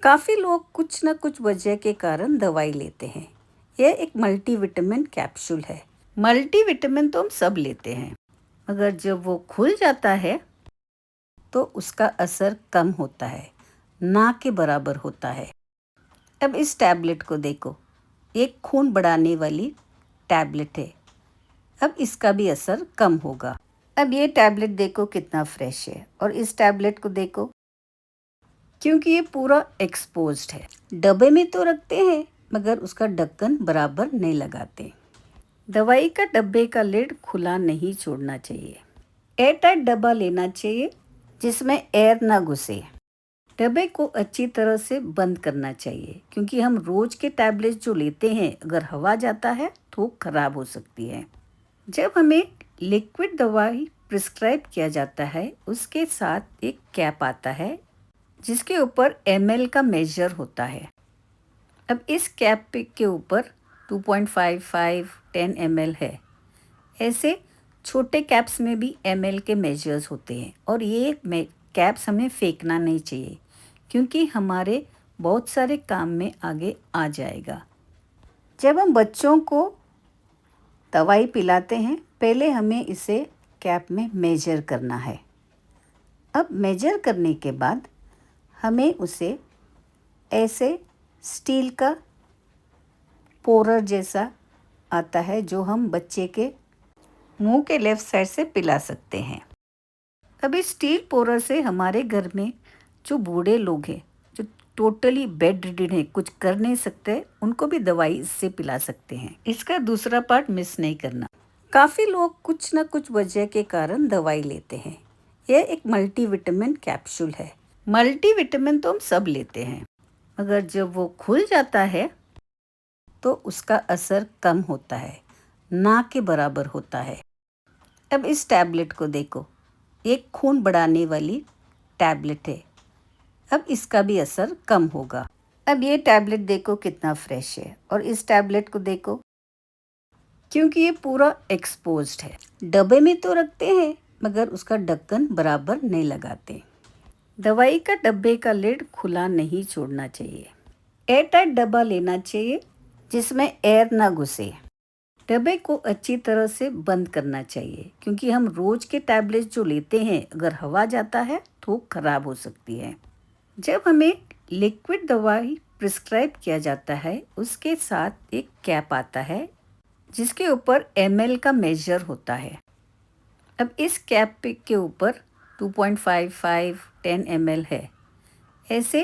काफ़ी लोग कुछ न कुछ वजह के कारण दवाई लेते हैं। यह एक मल्टीविटामिन कैप्सूल है। मल्टीविटामिन तो हम सब लेते हैं, मगर जब वो खुल जाता है तो उसका असर कम होता है, ना के बराबर होता है। अब इस टैबलेट को देखो, एक खून बढ़ाने वाली टैबलेट है। अब इसका भी असर कम होगा। अब ये टैबलेट देखो कितना फ्रेश है, और इस टैबलेट को देखो, क्योंकि ये पूरा एक्सपोज्ड है। डब्बे में तो रखते हैं, मगर उसका ढक्कन बराबर नहीं लगाते। दवाई का डब्बे का लिड खुला नहीं छोड़ना चाहिए। एयर टाइट डब्बा लेना चाहिए जिसमें एयर ना घुसे। डब्बे को अच्छी तरह से बंद करना चाहिए, क्योंकि हम रोज के टैबलेट जो लेते हैं, अगर हवा जाता है तो खराब हो सकती है। जब हमें लिक्विड दवाई प्रिस्क्राइब किया जाता है, उसके साथ एक कैप आता है जिसके ऊपर ml का मेजर होता है। अब इस कैप के ऊपर 2.55 10 ml है। ऐसे छोटे कैप्स में भी ml के मेजर्स होते हैं, और ये कैप्स हमें फेंकना नहीं चाहिए, क्योंकि हमारे बहुत सारे काम में आगे आ जाएगा। जब हम बच्चों को दवाई पिलाते हैं, पहले हमें इसे कैप में मेजर करना है। अब मेजर करने के बाद हमें उसे ऐसे स्टील का पोरर जैसा आता है, जो हम बच्चे के मुंह के लेफ्ट साइड से पिला सकते हैं। अब इस स्टील पोरर से हमारे घर में जो बूढ़े लोग हैं, जो टोटली बेड रिडन है, कुछ कर नहीं सकते, उनको भी दवाई इससे पिला सकते हैं। इसका दूसरा पार्ट मिस नहीं करना। काफ़ी लोग कुछ न कुछ वजह के कारण दवाई लेते हैं। यह एक मल्टीविटामिन कैप्सूल है। मल्टीविटामिन तो हम सब लेते हैं, मगर जब वो खुल जाता है तो उसका असर कम होता है, ना के बराबर होता है। अब इस टैबलेट को देखो, एक खून बढ़ाने वाली टैबलेट है। अब इसका भी असर कम होगा। अब ये टैबलेट देखो कितना फ्रेश है, और इस टैबलेट को देखो, क्योंकि ये पूरा एक्सपोज्ड है। डब्बे में तो रखते हैं, मगर उसका ढक्कन बराबर नहीं लगाते। दवाई का डब्बे का लिड खुला नहीं छोड़ना चाहिए। एयर टाइट डब्बा लेना चाहिए जिसमें एयर ना घुसे। डब्बे को अच्छी तरह से बंद करना चाहिए, क्योंकि हम रोज के टैबलेट जो लेते हैं, अगर हवा जाता है तो खराब हो सकती है। जब हमें लिक्विड दवाई प्रिस्क्राइब किया जाता है, उसके साथ एक कैप आता है जिसके ऊपर ml का मेजर होता है। अब इस कैप के ऊपर 2.55 10 ml है। ऐसे